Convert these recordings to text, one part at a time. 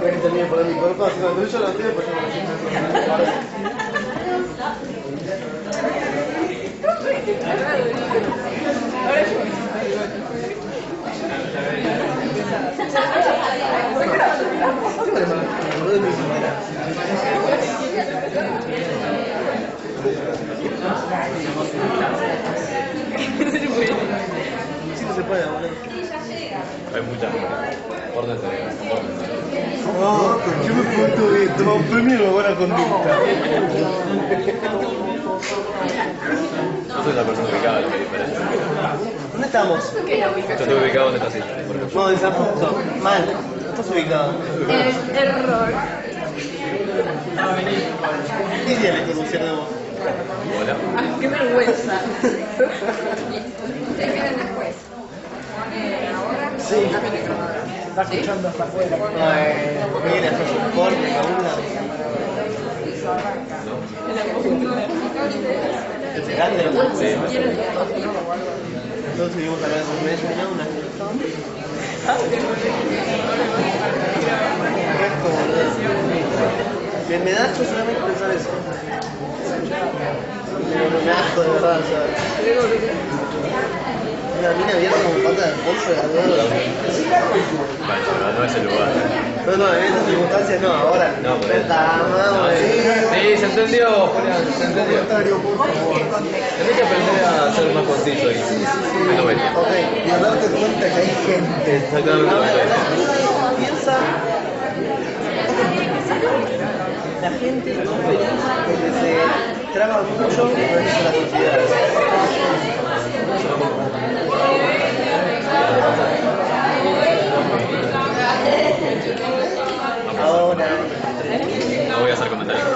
que termine por mi cuerpo, si no yo la tiro, pues yo sí, no se puede, boludo. Hay muchas órdenes. No, yo me pregunto de tomar un premio de buena conducta. Yo soy la persona ubicada, lo que diferencia. ¿Dónde estamos? Yo estoy ubicado en esta silla, por ejemplo. No, desapunto. Mal. Estás ubicado. Error. ¿Qué día le conocieron de vos? Hola. Ay, qué vergüenza. Ustedes vienen después. Ahora. Sí. Está escuchando hasta afuera. No, viene a hacer su corte, alguna. ¿Es grande la cosa? Sí. Entonces seguimos hablando de media, ¿no? Una. Resto, boludo. Me da asco solamente pensar eso. Pero me asco de verdad, ¿sabes? Una mina abierta como pata de pollo y algo. Bueno, pero no es el lugar. No, en estas circunstancias no, ahora. No, por eso. Sí, se entendió, Julián, se entendió. Tenés que aprender a ser más conciso ahí. No venía. ok, y a darte cuenta que hay gente. Exactamente. Piensa. La gente no feliz porque se traba mucho con la sociedad. Ahora. No voy a hacer comentarios.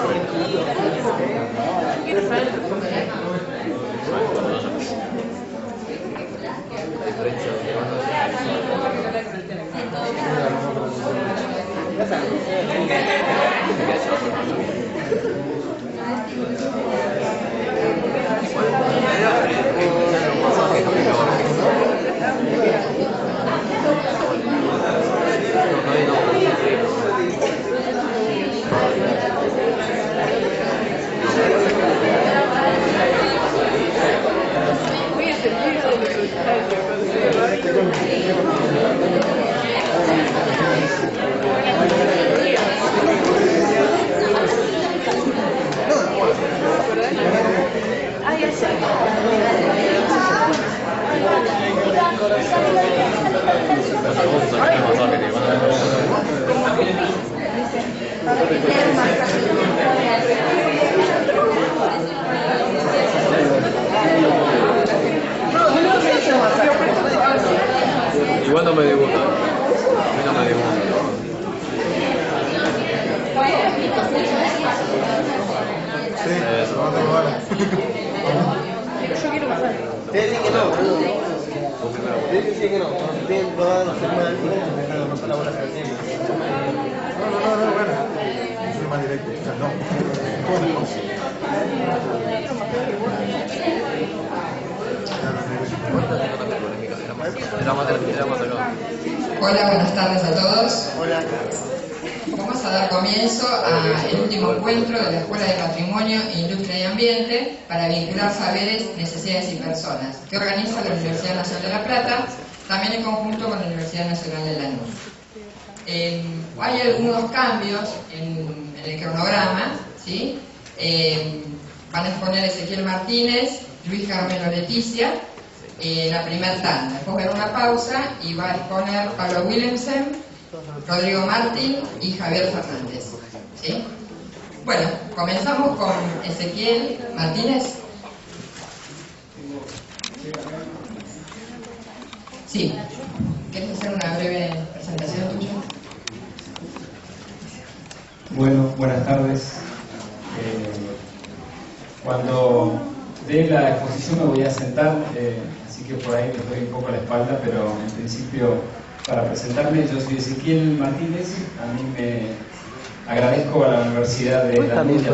Igual no me disgusta. A mí no me disgusta. Yo quiero pasar. Te dicen que no, boludo. Te dicen que no. Tienen todas las semanas y no pasar la bola que tienen. No, bueno. Soy más directo. O sea, no. Hola, buenas tardes a todos. Hola. Vamos a dar comienzo al último encuentro de la Escuela de Patrimonio, Industria y Ambiente para vincular saberes, necesidades y personas, que organiza la Universidad Nacional de La Plata, también en conjunto con la Universidad Nacional de Lanús. Hay algunos cambios en el cronograma, ¿sí? Van a exponer Ezequiel Martínez, Luis Carmelo Leticia, la primera tanda. Después va a haber una pausa y va a exponer Pablo Willemsen, Rodrigo Martín y Javier Fernández. ¿Sí? Bueno, comenzamos con Ezequiel Martínez. Sí. ¿Quieres hacer una breve presentación tuya? Bueno, buenas tardes. Cuando dé la exposición me voy a sentar, así que por ahí les doy un poco la espalda, pero en principio, para presentarme, yo soy Ezequiel Martínez. A mí me agradezco a la Universidad de Lanús y a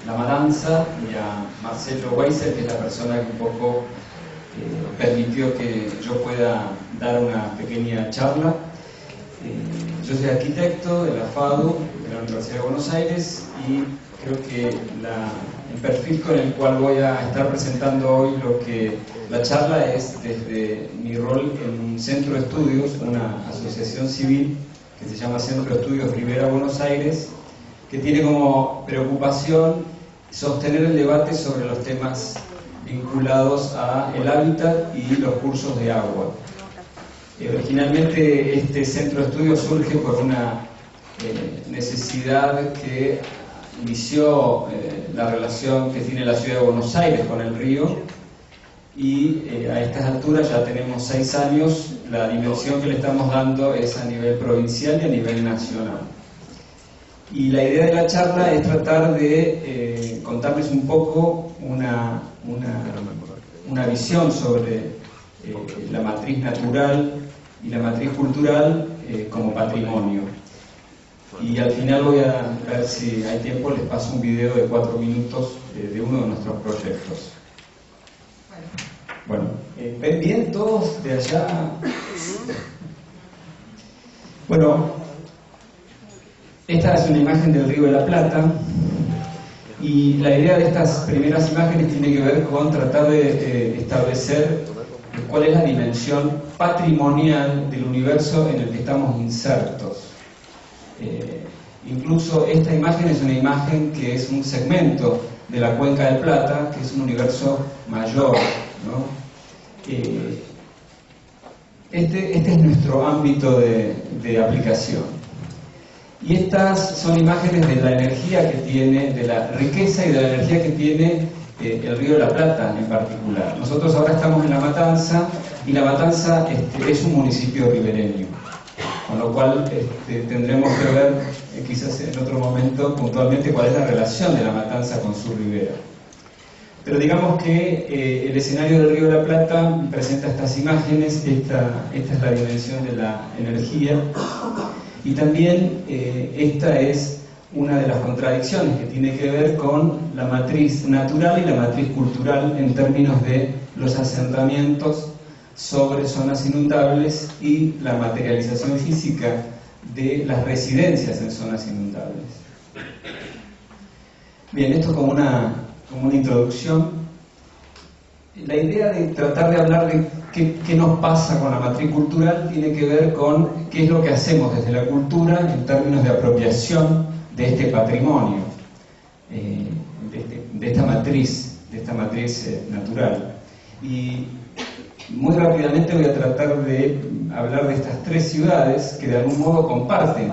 la La Matanza y a Marcelo Weiser, que es la persona que un poco permitió que yo pueda dar una pequeña charla. Yo soy arquitecto de la FADU, de la Universidad de Buenos Aires, y creo que el perfil con el cual voy a estar presentando hoy la charla es desde mi rol en un centro de estudios, una asociación civil que se llama Centro de Estudios Rivera Buenos Aires, que tiene como preocupación sostener el debate sobre los temas vinculados a el hábitat y los cursos de agua. Originalmente este centro de estudios surge por una necesidad que inició la relación que tiene la ciudad de Buenos Aires con el río, y a estas alturas ya tenemos 6 años, la dimensión que le estamos dando es a nivel provincial y a nivel nacional. Y la idea de la charla es tratar de contarles un poco una visión sobre la matriz natural y la matriz cultural como patrimonio. Y al final voy a ver si hay tiempo, les paso un video de 4 minutos de uno de nuestros proyectos. Bueno, ¿ven bien todos de allá? Bueno, esta es una imagen del Río de la Plata, y la idea de estas primeras imágenes tiene que ver con tratar de establecer cuál es la dimensión patrimonial del universo en el que estamos insertos. Incluso esta imagen es una imagen que es un segmento de la Cuenca del Plata, que es un universo mayor, ¿no? Este es nuestro ámbito de aplicación. Y estas son imágenes de la energía que tiene, de la riqueza y de la energía que tiene el Río de la Plata en particular. Nosotros ahora estamos en La Matanza, y La Matanza es un municipio ribereño, con lo cual tendremos que ver quizás en otro momento puntualmente cuál es la relación de La Matanza con su ribera. Pero digamos que el escenario del Río de la Plata presenta estas imágenes. Esta es la dimensión de la energía, y también esta es una de las contradicciones que tiene que ver con la matriz natural y la matriz cultural en términos de los asentamientos sobre zonas inundables y la materialización física de las residencias en zonas inundables. Bien, esto como una introducción. La idea de tratar de hablar de qué nos pasa con la matriz cultural tiene que ver con qué es lo que hacemos desde la cultura en términos de apropiación de este patrimonio, de esta matriz natural. Y muy rápidamente voy a tratar de hablar de estas 3 ciudades que de algún modo comparten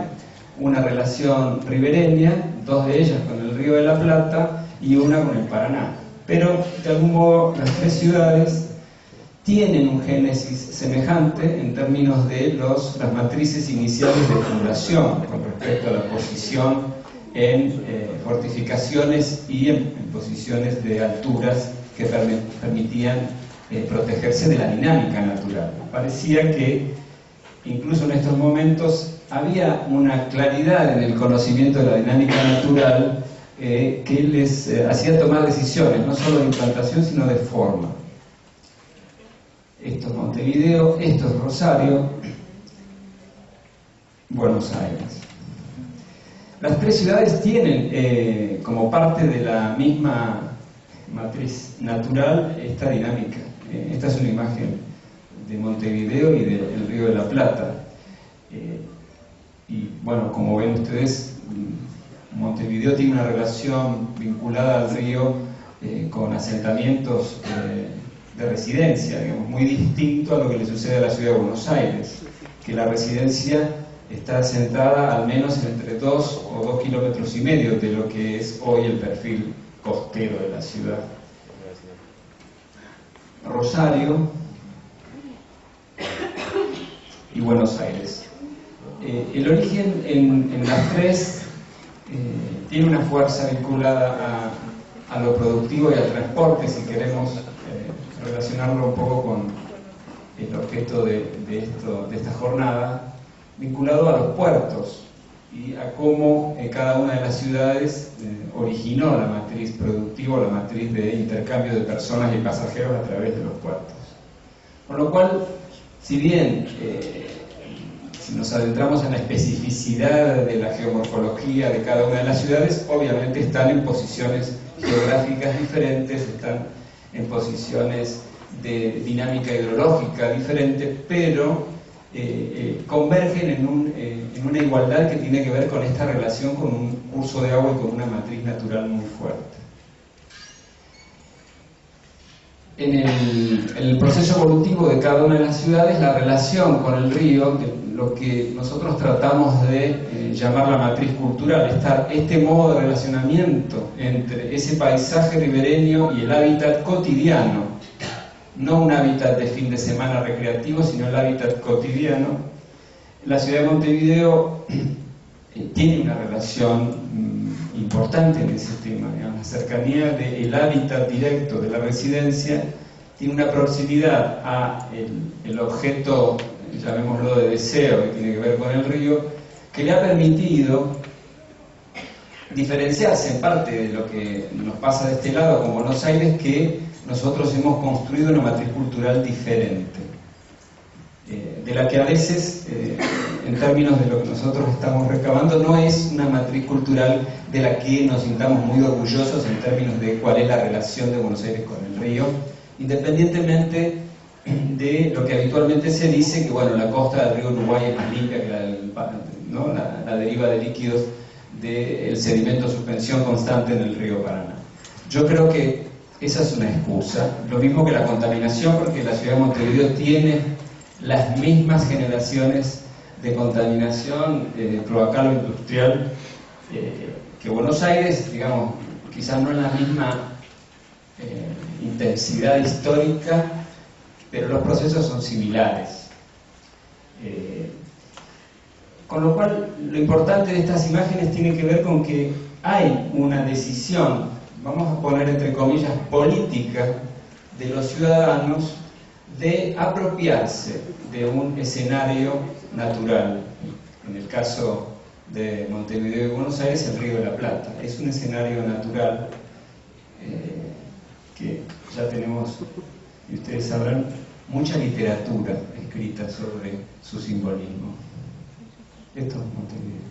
una relación ribereña, 2 de ellas con el Río de la Plata y una con el Paraná. Pero de algún modo las 3 ciudades tienen un génesis semejante en términos de las matrices iniciales de fundación con respecto a la posición en fortificaciones y en posiciones de alturas que permitían protegerse de la dinámica natural. Parecía que incluso en estos momentos había una claridad en el conocimiento de la dinámica natural que les hacía tomar decisiones, no solo de implantación, sino de forma. Esto es Montevideo, esto es Rosario, Buenos Aires. Las 3 ciudades tienen como parte de la misma matriz natural esta dinámica. Esta es una imagen de Montevideo y del Río de la Plata. Y bueno, como ven ustedes, Montevideo tiene una relación vinculada al río con asentamientos de residencia, digamos, muy distinto a lo que le sucede a la ciudad de Buenos Aires, que la residencia está asentada al menos entre 2 o 2,5 kilómetros de lo que es hoy el perfil costero de la ciudad. Rosario y Buenos Aires. El origen en las 3 tiene una fuerza vinculada a lo productivo y al transporte, si queremos relacionarlo un poco con el objeto de esta jornada, vinculado a los puertos y a cómo cada una de las ciudades originó la matriz productiva, la matriz de intercambio de personas y pasajeros a través de los puertos. Con lo cual, si bien si nos adentramos en la especificidad de la geomorfología de cada una de las ciudades, obviamente están en posiciones geográficas diferentes, están en posiciones de dinámica hidrológica diferentes, pero convergen en una igualdad que tiene que ver con esta relación con un curso de agua y con una matriz natural muy fuerte. En el proceso evolutivo de cada una de las ciudades, la relación con el río, lo que nosotros tratamos de llamar la matriz cultural, este modo de relacionamiento entre ese paisaje ribereño y el hábitat cotidiano, no un hábitat de fin de semana recreativo, sino el hábitat cotidiano. La ciudad de Montevideo tiene una relación importante en ese tema, digamos, la cercanía del hábitat directo de la residencia tiene una proximidad a el objeto, llamémoslo de deseo, que tiene que ver con el río, que le ha permitido diferenciarse en parte de lo que nos pasa de este lado con Buenos Aires, que nosotros hemos construido una matriz cultural diferente, de la que a veces, en términos de lo que nosotros estamos recabando, no es una matriz cultural de la que nos sintamos muy orgullosos en términos de cuál es la relación de Buenos Aires con el río, independientemente de lo que habitualmente se dice, que bueno, la costa del río Uruguay es más limpia que la deriva de líquidos del sedimento suspensión constante en el río Paraná. Yo creo que esa es una excusa, lo mismo que la contaminación, porque la ciudad de Montevideo tiene las mismas generaciones de contaminación cloacal o industrial que Buenos Aires, digamos, quizás no en la misma intensidad histórica, pero los procesos son similares. Con lo cual, lo importante de estas imágenes tiene que ver con que hay una decisión, vamos a poner entre comillas, política de los ciudadanos de apropiarse de un escenario natural. En el caso de Montevideo y Buenos Aires, el Río de la Plata. Es un escenario natural que ya tenemos, y ustedes sabrán, mucha literatura escrita sobre su simbolismo. Esto es Montevideo.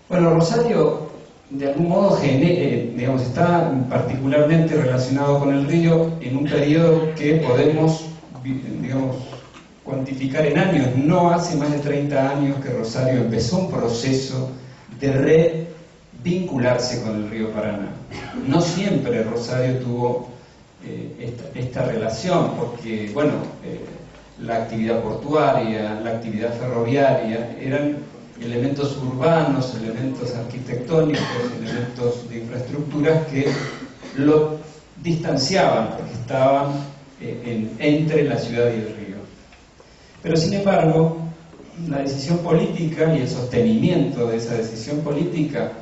Bueno, Rosario, de algún modo, digamos, está particularmente relacionado con el río en un periodo que podemos, digamos, cuantificar en años. No hace más de 30 años que Rosario empezó un proceso de revincularse con el río Paraná. No siempre Rosario tuvo esta relación, porque, bueno, la actividad portuaria, la actividad ferroviaria, eran elementos urbanos, elementos arquitectónicos, elementos de infraestructuras que lo distanciaban, porque estaban entre la ciudad y el río. Pero sin embargo, la decisión política y el sostenimiento de esa decisión política,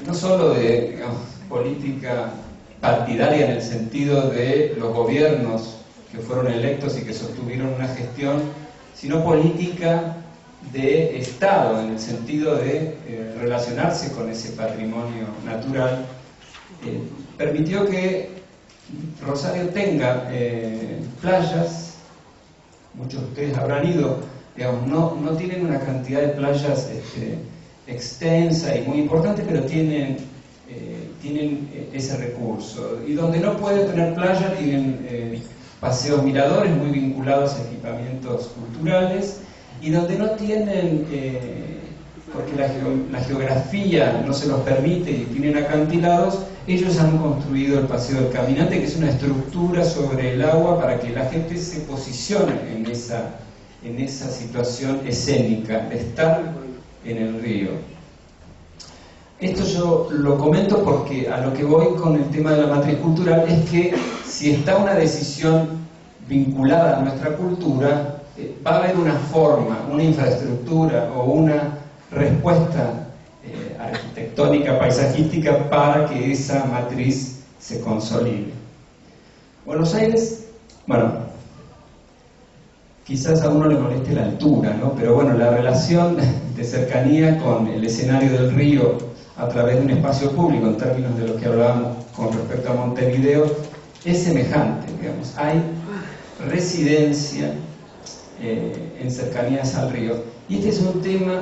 no solo de, digamos, política partidaria en el sentido de los gobiernos que fueron electos y que sostuvieron una gestión, sino política de Estado, en el sentido de relacionarse con ese patrimonio natural, permitió que Rosario tenga playas. Muchos de ustedes habrán ido, digamos, no tienen una cantidad de playas extensa y muy importante, pero tienen ese recurso. Y donde no pueden tener playa, tienen paseos miradores muy vinculados a equipamientos culturales, y donde no tienen, porque la geografía no se los permite y tienen acantilados, ellos han construido el Paseo del Caminante, que es una estructura sobre el agua para que la gente se posicione en esa situación escénica de estar en el río. Esto yo lo comento porque a lo que voy con el tema de la matriz cultural es que si está una decisión vinculada a nuestra cultura, va a haber una forma, una infraestructura o una respuesta arquitectónica, paisajística, para que esa matriz se consolide. Buenos Aires, bueno, quizás a uno le moleste la altura, ¿no? Pero bueno, la relación de cercanía con el escenario del río a través de un espacio público, en términos de lo que hablábamos con respecto a Montevideo, es semejante, digamos. Hay residencia en cercanías al río. Y este es un tema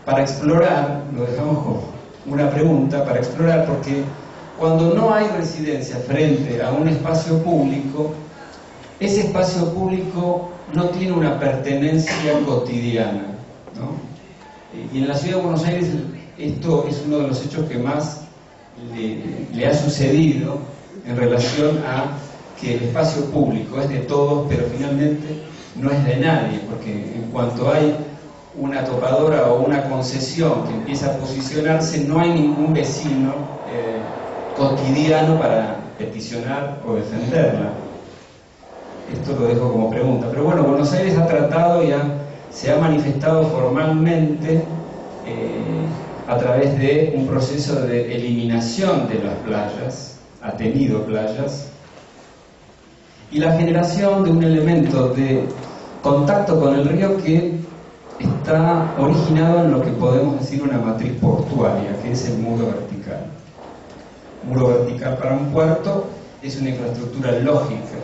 para explorar, lo dejamos como una pregunta para explorar, porque cuando no hay residencia frente a un espacio público, ese espacio público no tiene una pertenencia cotidiana, ¿no? Y en la ciudad de Buenos Aires esto es uno de los hechos que más le ha sucedido en relación a que el espacio público es de todos, pero finalmente no es de nadie, porque en cuanto hay una topadora o una concesión que empieza a posicionarse, no hay ningún vecino cotidiano para peticionar o defenderla. Esto lo dejo como pregunta. Pero bueno, Buenos Aires ha tratado y se ha manifestado formalmente a través de un proceso de eliminación de las playas, ha tenido playas, y la generación de un elemento de contacto con el río que está originado en lo que podemos decir una matriz portuaria, que es el muro vertical. Muro vertical para un puerto es una infraestructura lógica.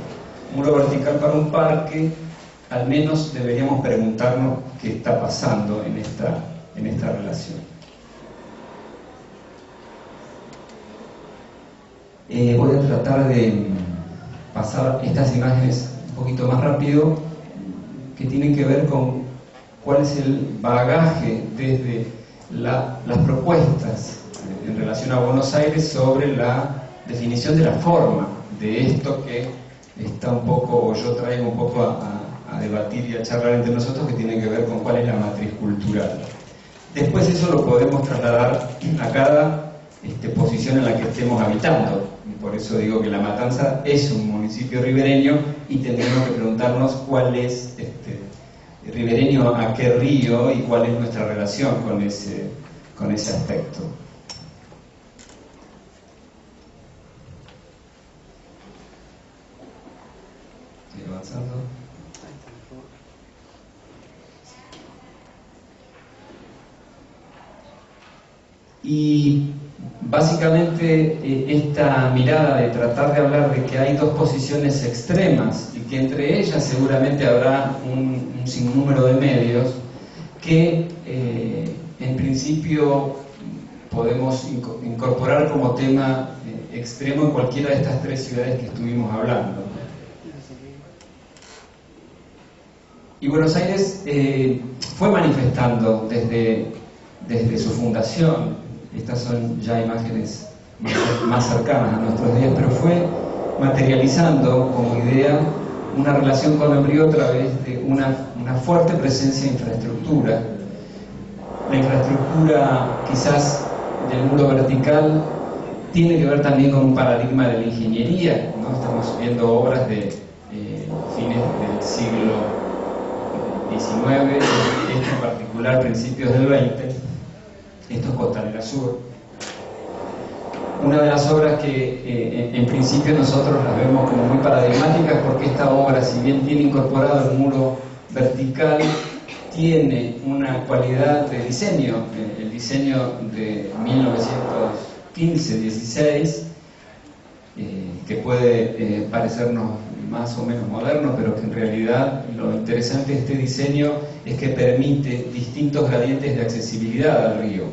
Muro vertical para un parque, al menos deberíamos preguntarnos qué está pasando en esta relación. Voy a tratar de pasar estas imágenes un poquito más rápido, que tienen que ver con cuál es el bagaje desde las propuestas en relación a Buenos Aires sobre la definición de la forma de esto que está un poco, o yo traigo un poco a debatir y a charlar entre nosotros, que tiene que ver con cuál es la matriz cultural. Después eso lo podemos trasladar a cada posición en la que estemos habitando. Y por eso digo que La Matanza es un municipio ribereño y tendremos que preguntarnos cuál es ribereño a qué río y cuál es nuestra relación con ese aspecto. Estoy avanzando. Y básicamente esta mirada de tratar de hablar de que hay dos posiciones extremas y que entre ellas seguramente habrá un sinnúmero de medios que en principio podemos incorporar como tema extremo en cualquiera de estas tres ciudades que estuvimos hablando. Y Buenos Aires fue manifestando desde su fundación. Estas son ya imágenes más cercanas a nuestros días, pero fue materializando como idea una relación con el río a través de una fuerte presencia de infraestructura. La infraestructura quizás del muro vertical tiene que ver también con un paradigma de la ingeniería, ¿no? Estamos viendo obras de fines del siglo XIX, esto en particular principios del XX. Esto es Costanera Sur. Una de las obras que en principio nosotros las vemos como muy paradigmáticas, porque esta obra, si bien tiene incorporado el muro vertical, tiene una cualidad de diseño, el diseño de 1915-16, que puede parecernos más o menos moderno, pero que en realidad lo interesante de este diseño es que permite distintos gradientes de accesibilidad al río.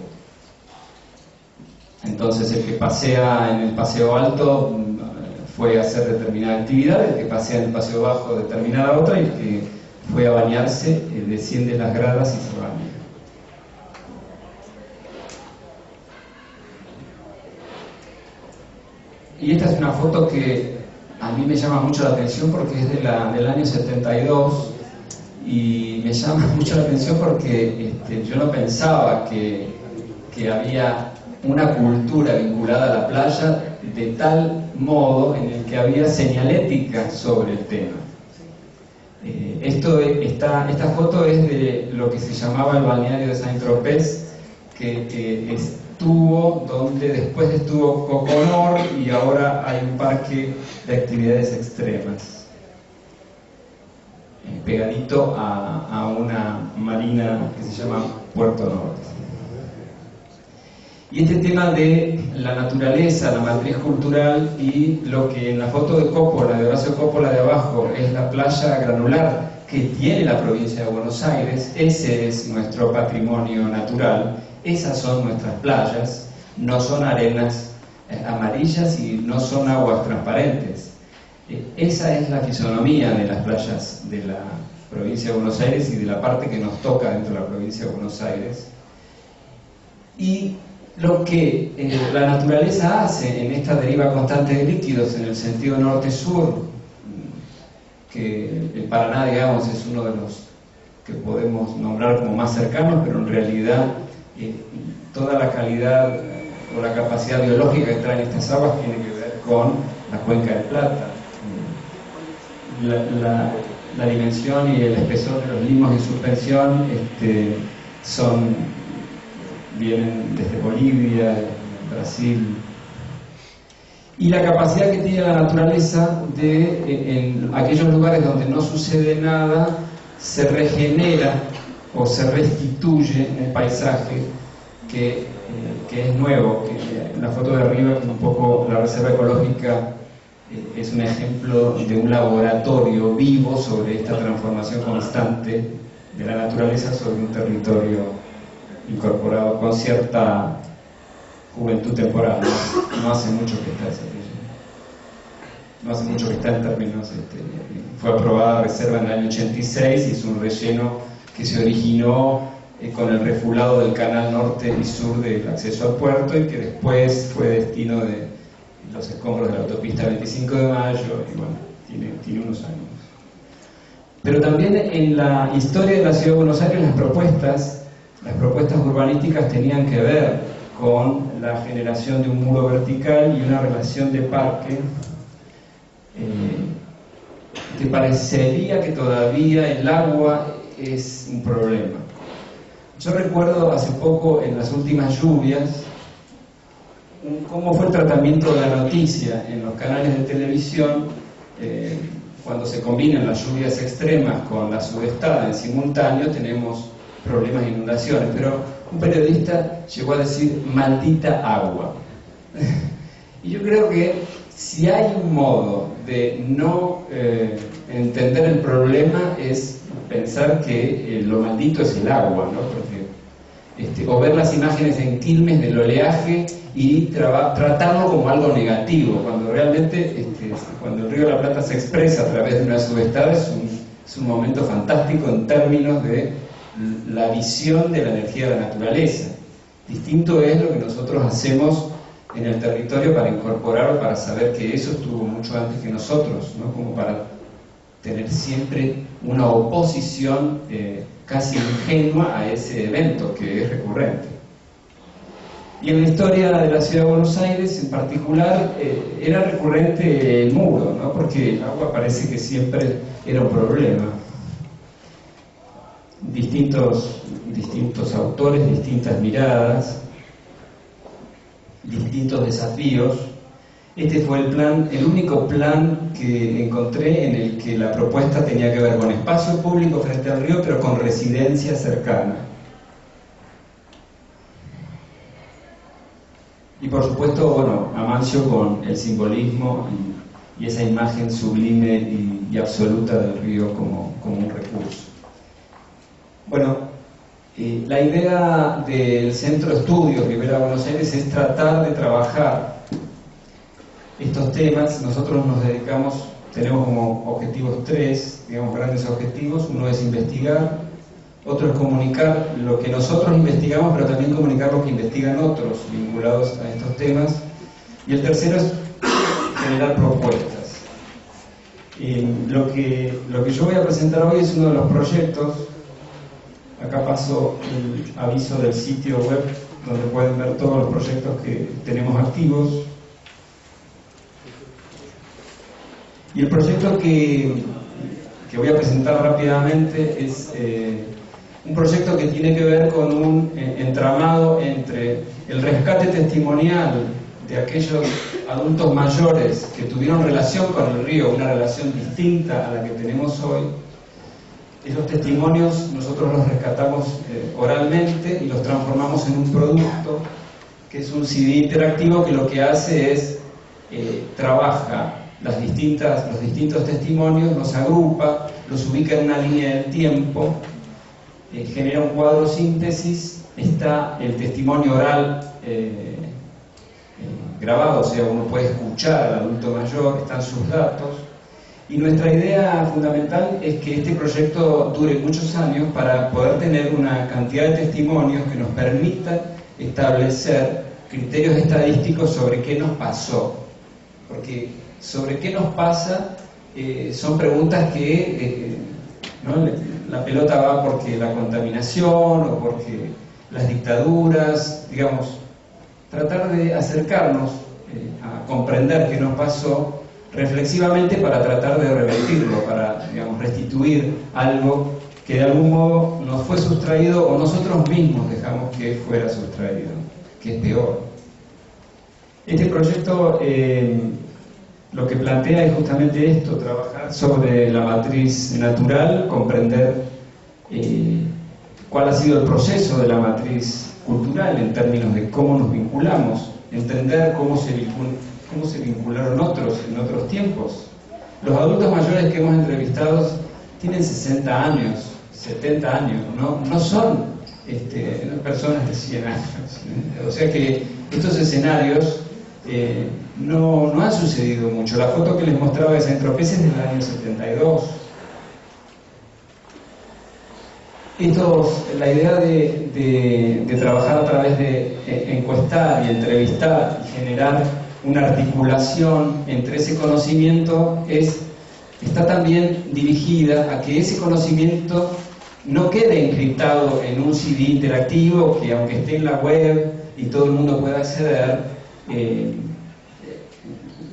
Entonces el que pasea en el paseo alto fue a hacer determinada actividad, el que pasea en el paseo bajo determinada otra, y el que fue a bañarse desciende las gradas y se baña. Y esta es una foto que a mí me llama mucho la atención porque es del año 72, y me llama mucho la atención porque yo no pensaba que había una cultura vinculada a la playa de tal modo en el que había señalética sobre el tema. Esta foto es de lo que se llamaba el balneario de Saint-Tropez, que estuvo donde después estuvo Coconor, y ahora hay un parque de actividades extremas. pegadito a una marina que se llama Puerto Norte. Y este tema de la naturaleza, la matriz cultural y lo que en la foto de Coppola, de Horacio Coppola de abajo, es la playa granular que tiene la provincia de Buenos Aires, ese es nuestro patrimonio natural, esas son nuestras playas, no son arenas amarillas y no son aguas transparentes. Esa es la fisonomía de las playas de la provincia de Buenos Aires y de la parte que nos toca dentro de la provincia de Buenos Aires. Y lo que la naturaleza hace en esta deriva constante de líquidos en el sentido norte-sur, que el Paraná, digamos, es uno de los que podemos nombrar como más cercanos, pero en realidad toda la calidad o la capacidad biológica que traen estas aguas tiene que ver con la cuenca del Plata. La dimensión y el espesor de los limos en suspensión vienen desde Bolivia, Brasil. Y la capacidad que tiene la naturaleza de, en aquellos lugares donde no sucede nada, se regenera o se restituye un paisaje que es nuevo. Que en la foto de arriba, un poco la reserva ecológica es un ejemplo de un laboratorio vivo sobre esta transformación constante de la naturaleza sobre un territorio incorporado con cierta juventud temporal. No hace mucho que está ese relleno. No hace mucho que está en términos... fue aprobada reserva en el año 86 y es un relleno que se originó con el refulado del canal norte y sur del acceso al puerto y que después fue destino de los escombros de la autopista 25 de Mayo y bueno, tiene unos años. Pero también en la historia de la Ciudad de Buenos Aires las propuestas urbanísticas tenían que ver con la generación de un muro vertical y una relación de parque que parecería que todavía el agua es un problema. Yo recuerdo hace poco, en las últimas lluvias, cómo fue el tratamiento de la noticia en los canales de televisión cuando se combinan las lluvias extremas con la sudestada en simultáneo, tenemos problemas de inundaciones, pero un periodista llegó a decir maldita agua. Y yo creo que si hay un modo de no entender el problema es pensar que lo maldito es el agua, ¿no? Porque, o ver las imágenes en Quilmes del oleaje y tratarlo como algo negativo, cuando realmente cuando el río de la Plata se expresa a través de una subestada es un momento fantástico en términos de la visión de la energía de la naturaleza. Distinto es lo que nosotros hacemos en el territorio para incorporar o para saber que eso estuvo mucho antes que nosotros, ¿no? Como para tener siempre una oposición casi ingenua a ese evento que es recurrente. Y en la historia de la Ciudad de Buenos Aires en particular era recurrente el muro, ¿no? Porque el agua parece que siempre era un problema. Distintos autores, distintas miradas, distintos desafíos. Este fue el único plan que encontré en el que la propuesta tenía que ver con espacio público frente al río, pero con residencia cercana. Y por supuesto, bueno, Amancio con el simbolismo y esa imagen sublime y absoluta del río como un recurso. Bueno, la idea del Centro de Estudios Rivera Buenos Aires es tratar de trabajar estos temas. Nosotros nos dedicamos, tenemos como objetivos tres, digamos, grandes objetivos. Uno es investigar, otro es comunicar lo que nosotros investigamos, pero también comunicar lo que investigan otros vinculados a estos temas. Y el tercero es generar propuestas. Lo que yo voy a presentar hoy es uno de los proyectos. Acá paso el aviso del sitio web donde pueden ver todos los proyectos que tenemos activos. Y el proyecto que voy a presentar rápidamente es un proyecto que tiene que ver con un entramado entre el rescate testimonial de aquellos adultos mayores que tuvieron relación con el río, una relación distinta a la que tenemos hoy, Esos testimonios nosotros los rescatamos oralmente y los transformamos en un producto que es un CD interactivo que lo que hace es trabaja los distintos testimonios, los agrupa, los ubica en una línea del tiempo, genera un cuadro síntesis, está el testimonio oral grabado, o sea, uno puede escuchar al adulto mayor, están sus datos. Y nuestra idea fundamental es que este proyecto dure muchos años para poder tener una cantidad de testimonios que nos permitan establecer criterios estadísticos sobre qué nos pasó. Porque sobre qué nos pasa son preguntas que ¿no? La pelota va porque la contaminación o porque las dictaduras, digamos, tratar de acercarnos a comprender qué nos pasó reflexivamente para tratar de revertirlo, para, digamos, restituir algo que de algún modo nos fue sustraído o nosotros mismos dejamos que fuera sustraído, que es peor. Este proyecto lo que plantea es justamente esto, trabajar sobre la matriz natural, comprender cuál ha sido el proceso de la matriz cultural en términos de cómo nos vinculamos, entender cómo se vincularon otros en otros tiempos. Los adultos mayores que hemos entrevistado tienen 60 años, 70 años, no son personas de 100 años. O sea que estos escenarios no han sucedido mucho. La foto que les mostraba de Saint-Tropez es del año 72. La idea de trabajar a través de encuestar y entrevistar y generar una articulación entre ese conocimiento está también dirigida a que ese conocimiento no quede encriptado en un CD interactivo que, aunque esté en la web y todo el mundo pueda acceder,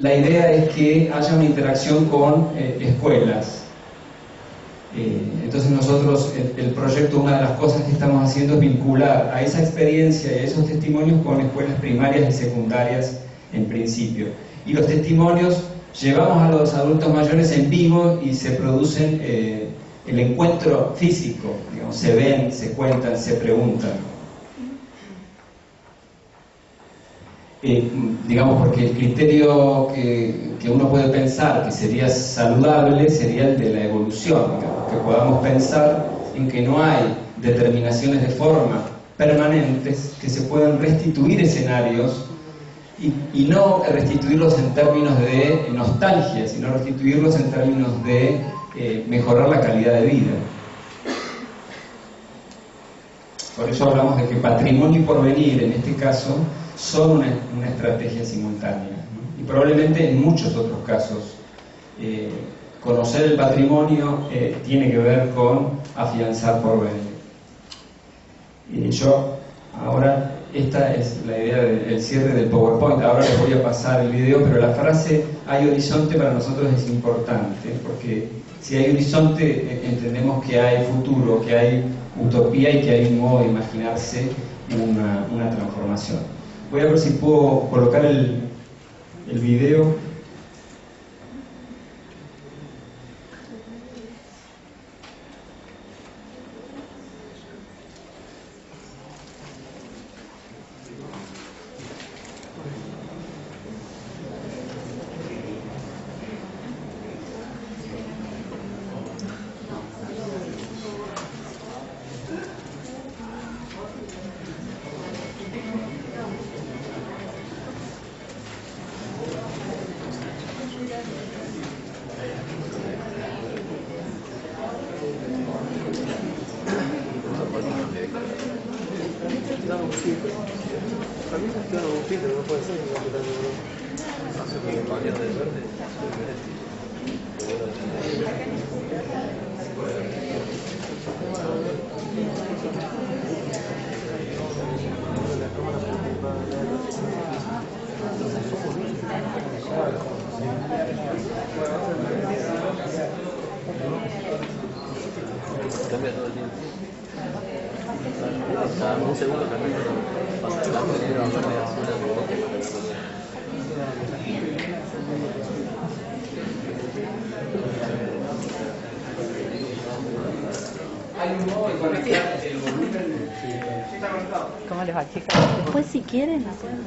la idea es que haya una interacción con escuelas. Entonces nosotros, el proyecto, una de las cosas que estamos haciendo es vincular a esa experiencia y a esos testimonios con escuelas primarias y secundarias en principio. Y los testimonios llevamos a los adultos mayores en vivo y se producen el encuentro físico, digamos, se ven, se cuentan, se preguntan. Digamos, porque el criterio que uno puede pensar que sería saludable sería el de la evolución, digamos, que podamos pensar en que no hay determinaciones de forma permanentes, que se pueden restituir escenarios y no restituirlos en términos de nostalgia, sino restituirlos en términos de mejorar la calidad de vida. Por eso hablamos de que patrimonio y porvenir, en este caso, son una estrategia simultánea, ¿no? Y probablemente en muchos otros casos conocer el patrimonio tiene que ver con afianzar porvenir. Ahora, esta es la idea del cierre del PowerPoint. Ahora les voy a pasar el video, pero la frase "hay horizonte" para nosotros es importante, porque si hay horizonte entendemos que hay futuro, que hay utopía y que hay un modo de imaginarse una transformación. Voy a ver si puedo colocar el video. Cambia todo el tiempo. Cada un segundo cambia todo. Pasa la primera conectar el volumen. ¿Cómo les va, chicas? Después, si quieren, hacer un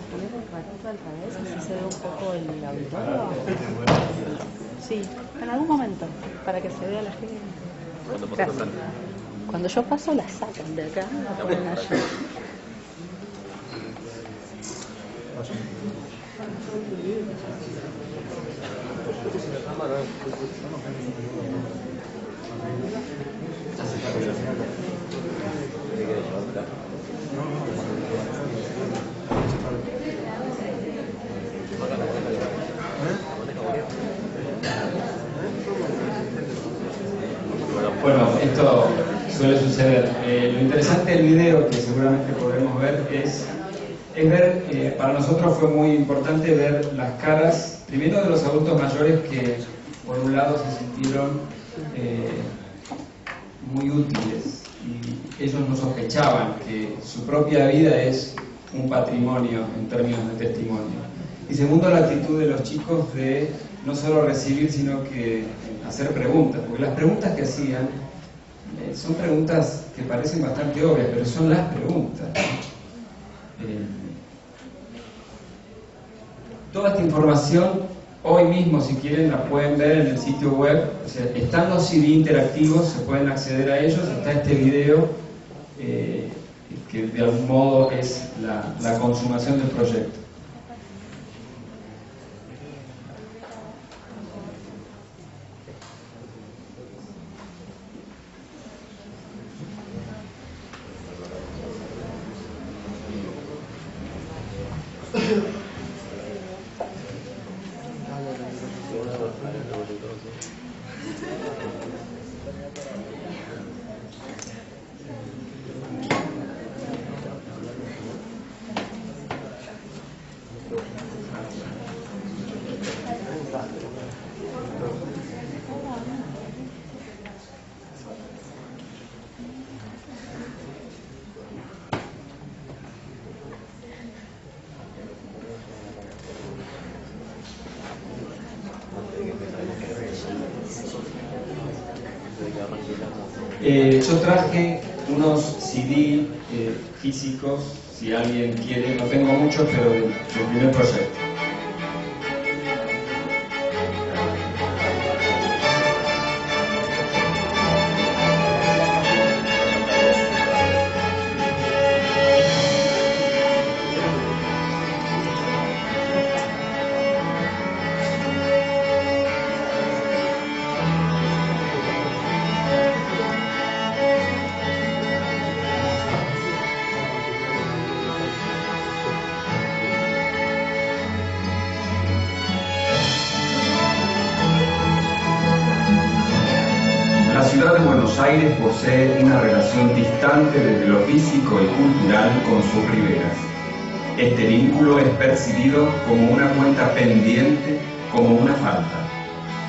ratito al revés, así se ve un poco el auditorio. Sí, en algún momento, para que se vea la gente. Gracias. Cuando yo paso, la sacan de acá, la ponen allá. Bueno, esto suele suceder. Lo interesante del video, que seguramente podremos ver, es ver, para nosotros fue muy importante ver las caras, primero de los adultos mayores que por un lado se sintieron muy útiles y ellos no sospechaban que su propia vida es un patrimonio en términos de testimonio. Y segundo, la actitud de los chicos de no solo recibir, sino que hacer preguntas, porque las preguntas que hacían son preguntas que parecen bastante obvias, pero son las preguntas. Toda esta información, hoy mismo, si quieren, la pueden ver en el sitio web. O sea, están los CD interactivos, se pueden acceder a ellos. Está este video, que de algún modo es la consumación del proyecto. Yo traje unos CD físicos, si alguien quiere, no tengo muchos, pero del primer proyecto. La ciudad de Buenos Aires posee una relación distante desde lo físico y cultural con sus riberas. Este vínculo es percibido como una cuenta pendiente, como una falta.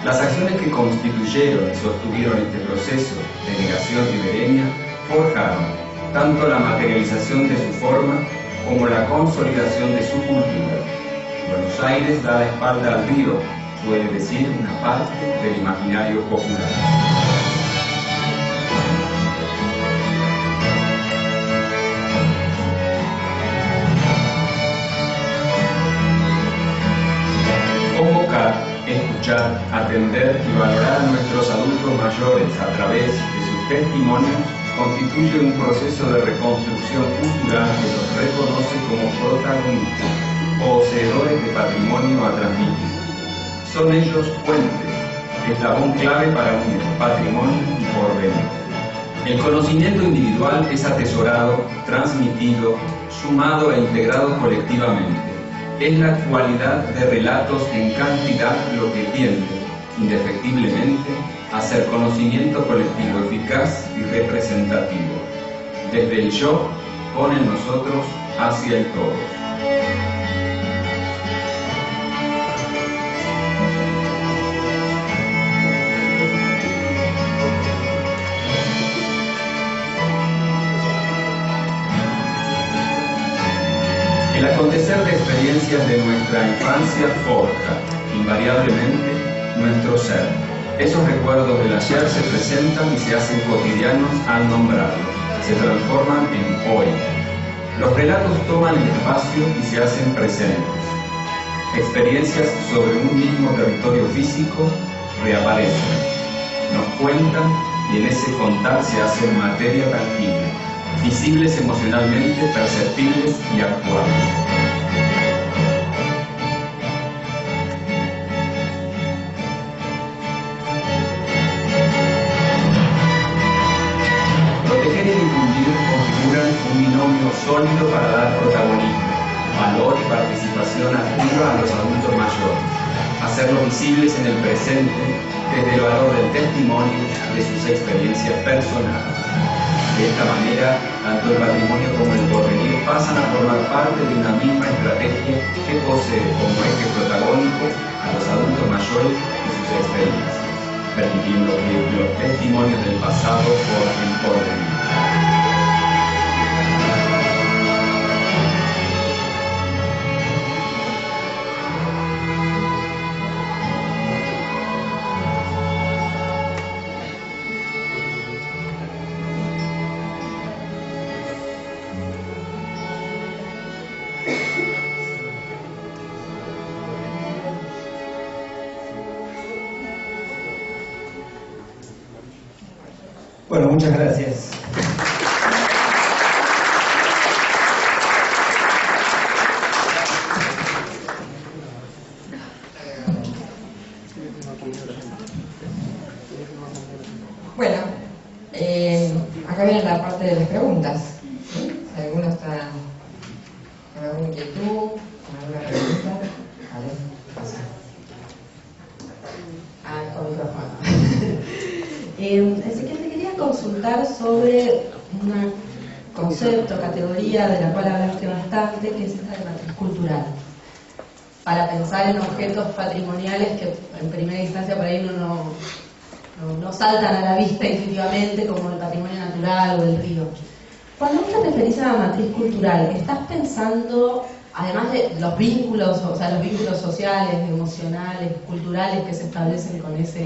Las acciones que constituyeron y sostuvieron este proceso de negación ribereña forjaron tanto la materialización de su forma como la consolidación de su cultura. Buenos Aires da la espalda al río, suele decir una parte del imaginario popular. Convocar, escuchar, atender y valorar a nuestros adultos mayores a través de sus testimonios constituye un proceso de reconstrucción cultural que los reconoce como protagonistas, poseedores de patrimonio a transmitir. Son ellos puentes, eslabón clave para unir patrimonio y porvenir. El conocimiento individual es atesorado, transmitido, sumado e integrado colectivamente. Es la cualidad de relatos en cantidad lo que tiende, indefectiblemente, a ser conocimiento colectivo eficaz y representativo. Desde el yo, con el nosotros, hacia el todos. El acontecer de experiencias de nuestra infancia forja, invariablemente, nuestro ser. Esos recuerdos del ayer se presentan y se hacen cotidianos al nombrarlos. se transforman en hoy. Los relatos toman el espacio y se hacen presentes. Experiencias sobre un mismo territorio físico reaparecen, nos cuentan y en ese contar se hacen materia tangible, visibles emocionalmente, perceptibles y actuales. Proteger y difundir configuran un binomio sólido para dar protagonismo, valor y participación activa a los adultos mayores, hacerlos visibles en el presente desde el valor del testimonio de sus experiencias personales. De esta manera, tanto el patrimonio como el porvenir pasan a formar parte de una misma estrategia que posee como eje protagónico a los adultos mayores y sus experiencias, permitiendo que los testimonios del pasado forjen porvenir. Bueno, muchas gracias. Bueno, acá viene la parte de las preguntas. ¿Sí? Si alguno está con alguna inquietud, con alguna pregunta, vale, pasa. Con micrófono. Así que te quería consultar sobre un concepto, categoría de la cual hablaste bastante, que es esta de matriz cultural. Para pensar en objetos patrimoniales que en primera instancia por ahí no saltan a la vista intuitivamente, como el patrimonio natural o el río. Cuando vos te referís a la matriz cultural, ¿estás pensando, además de los vínculos, o sea, los vínculos sociales, emocionales, culturales que se establecen con ese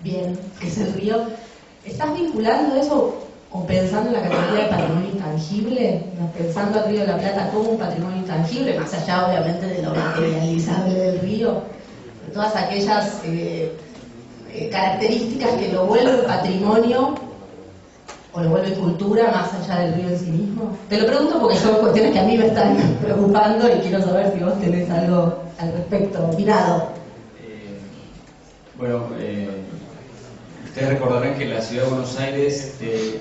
bien que es el río, estás vinculando eso o pensando en la categoría de patrimonio intangible, pensando al Río de la Plata como un patrimonio intangible, más allá obviamente de lo materializable del río, de todas aquellas características que lo vuelven patrimonio o lo vuelven cultura más allá del río en sí mismo? Te lo pregunto porque son cuestiones que a mí me están preocupando y quiero saber si vos tenés algo al respecto opinado. Ustedes recordarán que la Ciudad de Buenos Aires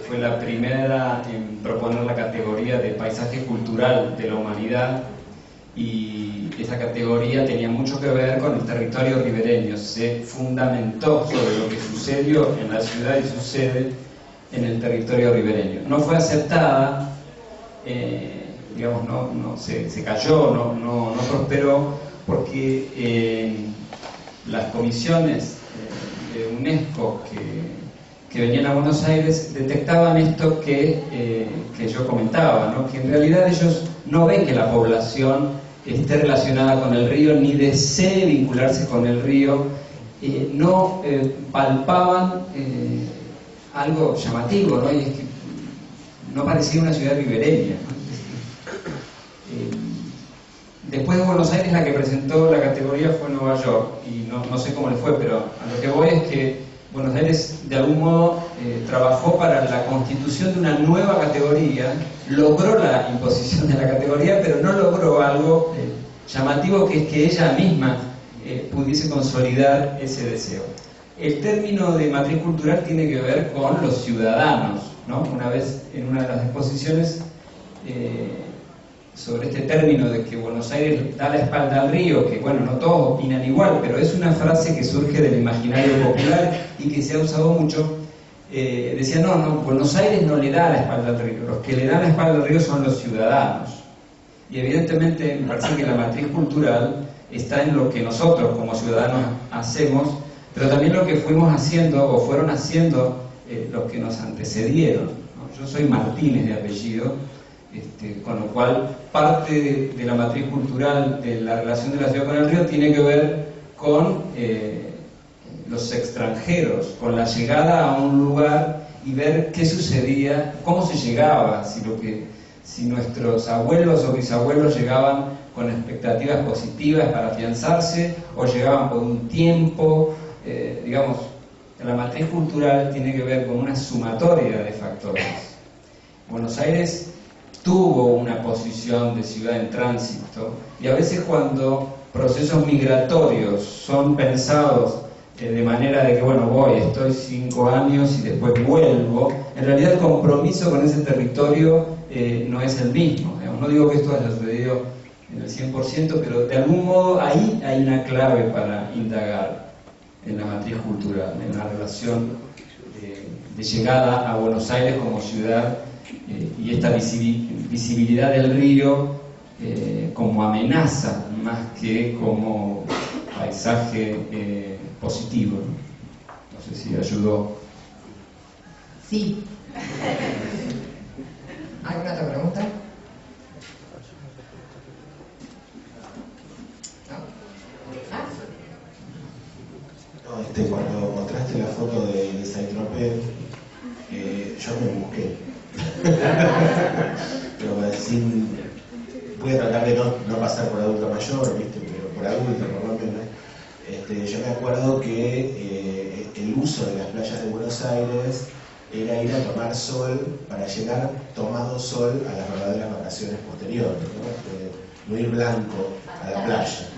fue la primera en proponer la categoría de paisaje cultural de la humanidad, y esa categoría tenía mucho que ver con el territorio ribereño. Se fundamentó sobre lo que sucedió en la ciudad y sucede en el territorio ribereño. No fue aceptada, digamos, se cayó, no prosperó, porque las comisiones de UNESCO que venían a Buenos Aires detectaban esto que yo comentaba, ¿no? Que en realidad ellos no ven que la población esté relacionada con el río ni desee vincularse con el río, no palpaban algo llamativo, ¿no? Y es que no parecía una ciudad ribereña, ¿no? Después de Buenos Aires, la que presentó la categoría fue Nueva York, y no sé cómo le fue, pero a lo que voy es que Buenos Aires de algún modo trabajó para la constitución de una nueva categoría, logró la imposición de la categoría, pero no logró algo llamativo, que es que ella misma pudiese consolidar ese deseo. El término de matriz cultural tiene que ver con los ciudadanos, ¿no? Una vez en una de las exposiciones sobre este término de que Buenos Aires da la espalda al río, que bueno, no todos opinan igual, pero es una frase que surge del imaginario popular y que se ha usado mucho. Decía, no, Buenos Aires no le da la espalda al río, los que le dan la espalda al río son los ciudadanos. Y evidentemente me parece que la matriz cultural está en lo que nosotros como ciudadanos hacemos, pero también lo que fuimos haciendo o fueron haciendo los que nos antecedieron, ¿no? Yo soy Martínez de apellido, con lo cual parte de la matriz cultural de la relación de la ciudad con el río tiene que ver con los extranjeros, con la llegada a un lugar y ver qué sucedía, cómo se llegaba, si nuestros abuelos o bisabuelos llegaban con expectativas positivas para afianzarse o llegaban por un tiempo. Digamos, la matriz cultural tiene que ver con una sumatoria de factores. Buenos Aires tuvo una posición de ciudad en tránsito y a veces cuando procesos migratorios son pensados de manera de que, bueno, estoy 5 años y después vuelvo, en realidad el compromiso con ese territorio no es el mismo. No digo que esto haya sucedido en el 100%, pero de algún modo ahí hay una clave para indagar en la matriz cultural, en la relación de llegada a Buenos Aires como ciudad y esta visibilidad del río como amenaza más que como paisaje positivo. No sé si ayudó. Sí. ¿Alguna otra pregunta? No, cuando mostraste la foto de Saint-Tropez, yo me busqué. Pero voy a tratar de no pasar por adulto mayor, ¿viste? Pero por adulto, por lo menos. Yo me acuerdo que el uso de las playas de Buenos Aires era ir a tomar sol para llegar tomado sol a las verdaderas vacaciones posteriores, no ir blanco a la playa,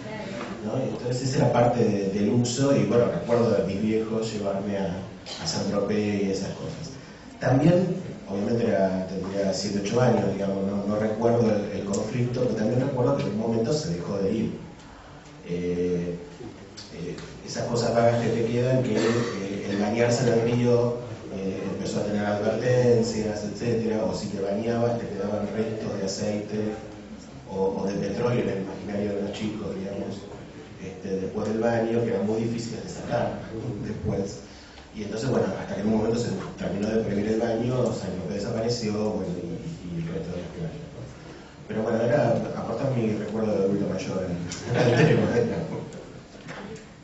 ¿no? Entonces esa era parte del uso y bueno, recuerdo de mis viejos llevarme a Saint-Tropez y esas cosas. También, obviamente tendría 7, 8 años, digamos, no recuerdo el conflicto, pero también recuerdo que en un momento se dejó de ir. Esas cosas vagas que te quedan, que el bañarse en el río empezó a tener advertencias, etcétera, o si te bañabas te quedaban restos de aceite o de petróleo en el imaginario de los chicos, digamos, después del baño, que eran muy difíciles de sacar después. Y entonces, bueno, hasta que en un momento se terminó de prohibir el baño, Saint-Tropez desapareció, bueno, y el resto de las playas. Pero bueno, era aportar mi recuerdo de adulto mayor en el tema.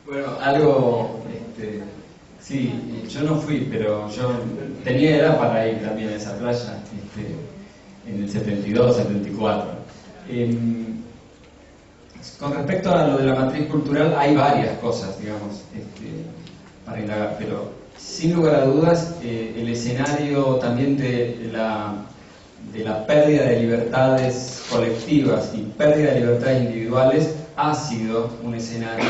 Bueno, algo, sí, yo no fui, pero yo tenía edad para ir también a esa playa, en el 72, 74. Con respecto a lo de la matriz cultural, hay varias cosas, digamos, para indagar, pero sin lugar a dudas, el escenario también de la pérdida de libertades colectivas y pérdida de libertades individuales ha sido un escenario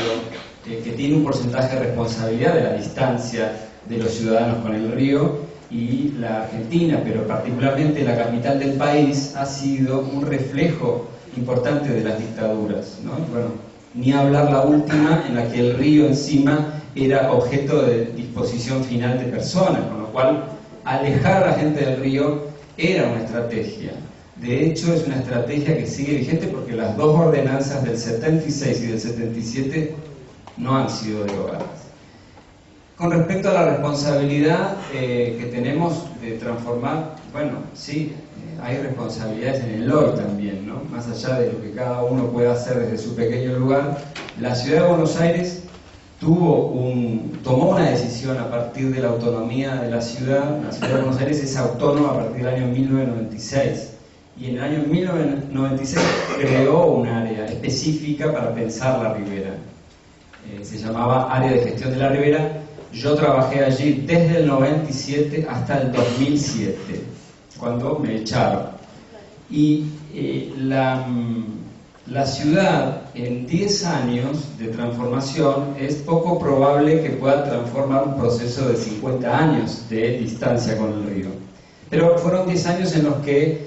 que tiene un porcentaje de responsabilidad de la distancia de los ciudadanos con el río, y la Argentina, pero particularmente la capital del país, ha sido un reflejo importante de las dictaduras, ¿no? Bueno, ni hablar la última, en la que el río encima era objeto de disposición final de personas, con lo cual alejar a la gente del río era una estrategia. De hecho, es una estrategia que sigue vigente porque las dos ordenanzas del 76 y del 77 no han sido derogadas. Con respecto a la responsabilidad que tenemos de transformar, bueno, sí, hay responsabilidades en el hoy también, ¿no? Más allá de lo que cada uno pueda hacer desde su pequeño lugar, la ciudad de Buenos Aires tomó una decisión a partir de la autonomía de la ciudad. La ciudad de Buenos Aires es autónoma a partir del año 1996. Y en el año 1996 creó un área específica para pensar la ribera. Se llamaba Área de Gestión de la Ribera. Yo trabajé allí desde el 97 hasta el 2007, cuando me echaron. Y la ciudad, en 10 años de transformación, es poco probable que pueda transformar un proceso de 50 años de distancia con el río. Pero fueron 10 años en los que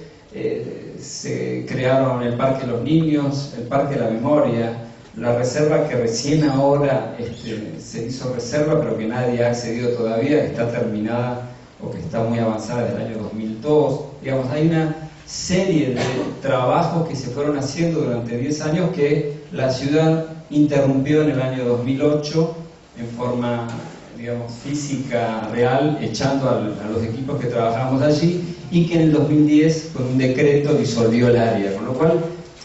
se crearon el Parque de los Niños, el Parque de la Memoria, la reserva que recién ahora se hizo reserva, pero que nadie ha accedido todavía, que está terminada o que está muy avanzada desde el año 2002. Digamos, hay una serie de trabajos que se fueron haciendo durante 10 años que la ciudad interrumpió en el año 2008 en forma, digamos, física, real, echando a los equipos que trabajábamos allí, y que en el 2010 con un decreto disolvió el área, con lo cual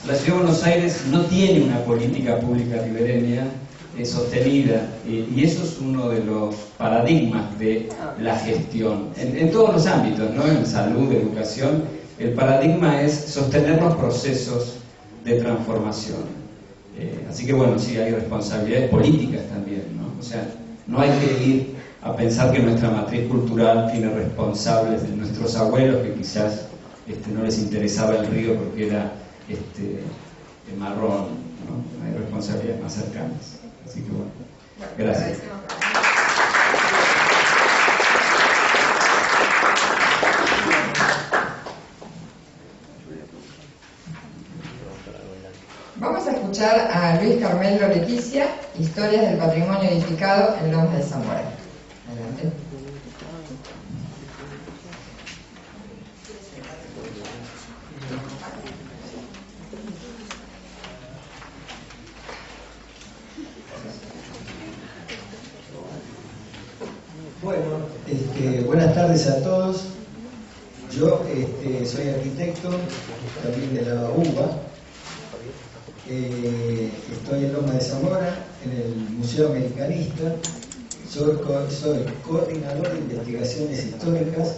la Ciudad de Buenos Aires no tiene una política pública ribereña, sostenida, y eso es uno de los paradigmas de la gestión, en todos los ámbitos, ¿no? En salud, educación, el paradigma es sostener los procesos de transformación. Así que bueno, sí, hay responsabilidades políticas también, ¿no? O sea, no hay que ir a pensar que nuestra matriz cultural tiene responsables de nuestros abuelos que quizás no les interesaba el río porque era marrón, ¿no? Hay responsabilidades más cercanas. Así que bueno, gracias. Vamos a escuchar a Luis Carmelo Leticia, Historias del Patrimonio Edificado en Lomas de Zamora. Adelante. Bueno, buenas tardes a todos. Yo soy arquitecto, también de la UBA. Estoy en Lomas de Zamora, en el Museo Americanista. Soy coordinador de investigaciones históricas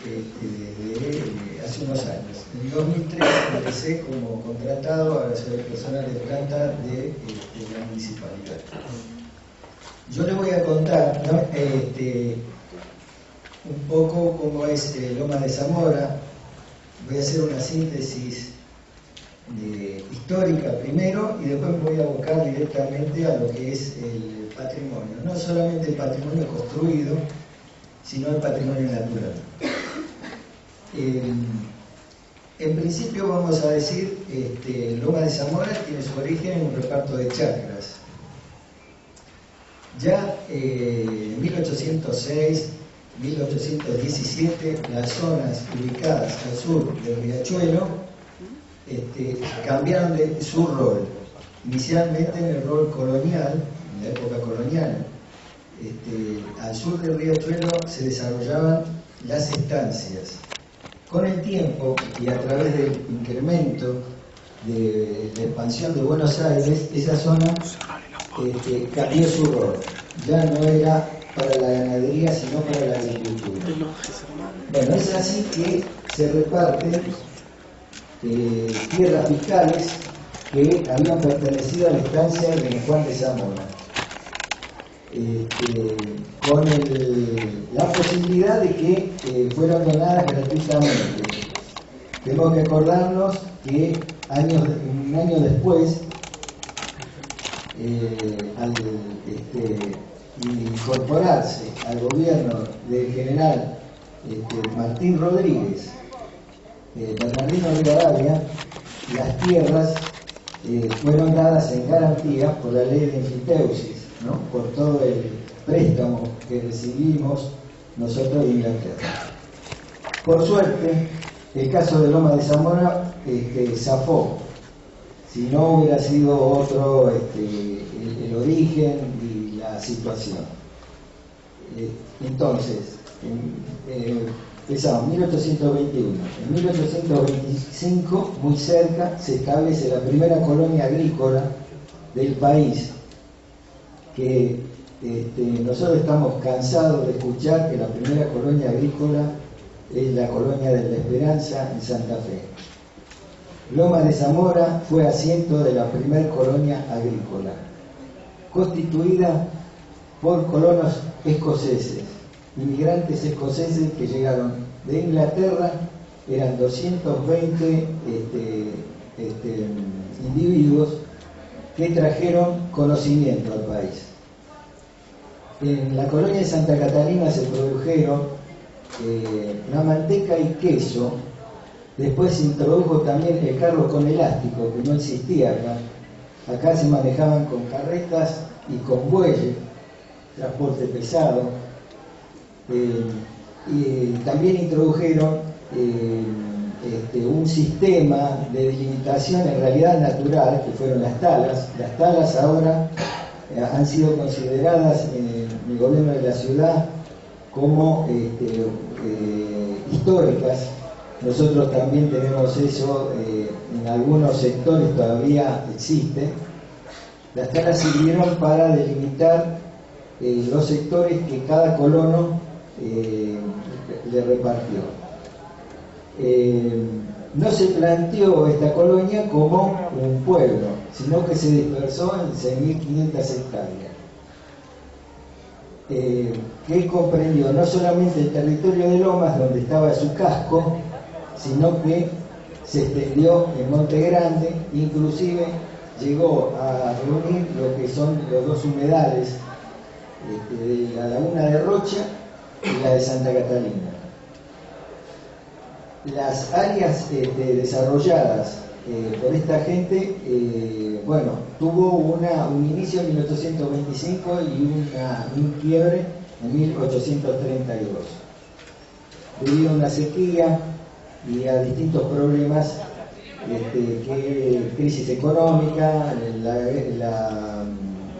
desde hace unos años. En 2003 empecé como contratado a ser personal de planta de la municipalidad. Yo les voy a contar, ¿no? Un poco cómo es Lomas de Zamora. Voy a hacer una síntesis histórica primero y después me voy a abocar directamente a lo que es el patrimonio. No solamente el patrimonio construido, sino el patrimonio natural. En principio vamos a decir, Lomas de Zamora tiene su origen en un reparto de chacras. Ya en 1806, 1817, las zonas ubicadas al sur del riachuelo cambiaron de su rol. Inicialmente en el rol colonial, en la época colonial, al sur del riachuelo se desarrollaban las estancias. Con el tiempo y a través del incremento de la expansión de Buenos Aires, esa zona cambió su rol. Ya no era para la ganadería, sino para la agricultura. Bueno, es así que se reparten tierras fiscales que habían pertenecido a la estancia de Juan de Zamora, con la posibilidad de que fueran donadas gratuitamente. Tenemos que acordarnos que un año después, al incorporarse al gobierno del general Martín Rodríguez, Bernardino Rivadavia, las tierras fueron dadas en garantía por la ley de enfiteusis, ¿no? Por todo el préstamo que recibimos nosotros de Inglaterra. Por suerte, el caso de Lomas de Zamora zafó. Si no hubiera sido otro el origen y la situación. Entonces, empezamos 1821. En 1825, muy cerca, se establece la primera colonia agrícola del país, que nosotros estamos cansados de escuchar que la primera colonia agrícola es la colonia de La Esperanza en Santa Fe. Lomas de Zamora fue asiento de la primera colonia agrícola, constituida por colonos escoceses, inmigrantes escoceses que llegaron de Inglaterra. Eran 220 individuos que trajeron conocimiento al país. En la colonia de Santa Catalina se produjeron la manteca y queso. Después se introdujo también el carro con elástico, que no existía acá. Acá se manejaban con carretas y con bueyes, transporte pesado. Y también introdujeron un sistema de delimitación en realidad natural, que fueron las talas. Las talas ahora han sido consideradas en el gobierno de la ciudad como históricas. Nosotros también tenemos eso, en algunos sectores todavía existe, Las talas sirvieron para delimitar los sectores que cada colono le repartió. No se planteó esta colonia como un pueblo, sino que se dispersó en 6.500 hectáreas, que comprendió no solamente el territorio de Lomas, donde estaba su casco, sino que se extendió en Monte Grande, inclusive llegó a reunir lo que son los dos humedales de la laguna de Rocha y la de Santa Catalina. Las áreas desarrolladas por esta gente, bueno, tuvo un inicio en 1825 y un quiebre en 1832. Debido a una sequía y a distintos problemas, crisis económica,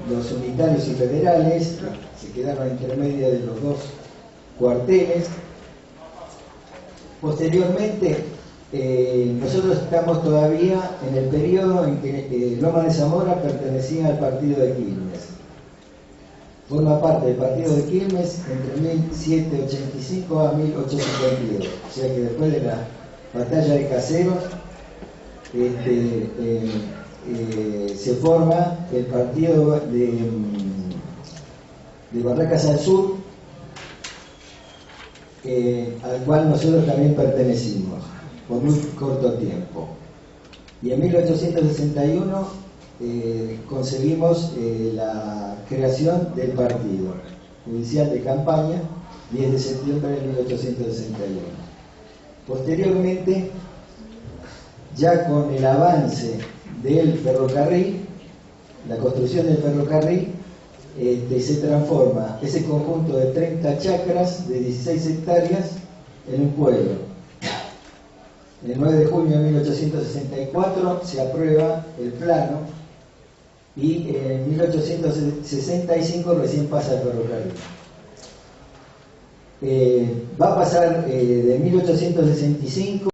los unitarios y federales se quedaron intermedio de los dos cuarteles. Posteriormente, nosotros estamos todavía en el periodo en que Lomas de Zamora pertenecía al partido de Quilmes. Forma parte del partido de Quilmes entre 1785 a 1852. O sea que después de la batalla de Caseros, se forma el partido de Barracas al Sur, al cual nosotros también pertenecimos por muy corto tiempo. Y en 1861 conseguimos la creación del partido judicial de campaña, 10 de septiembre de 1861. Posteriormente, ya con el avance del ferrocarril, la construcción del ferrocarril, se transforma ese conjunto de 30 chacras de 16 hectáreas en un pueblo. El 9 de junio de 1864 se aprueba el plano y en 1865 recién pasa el ferrocarril. Va a pasar de 1865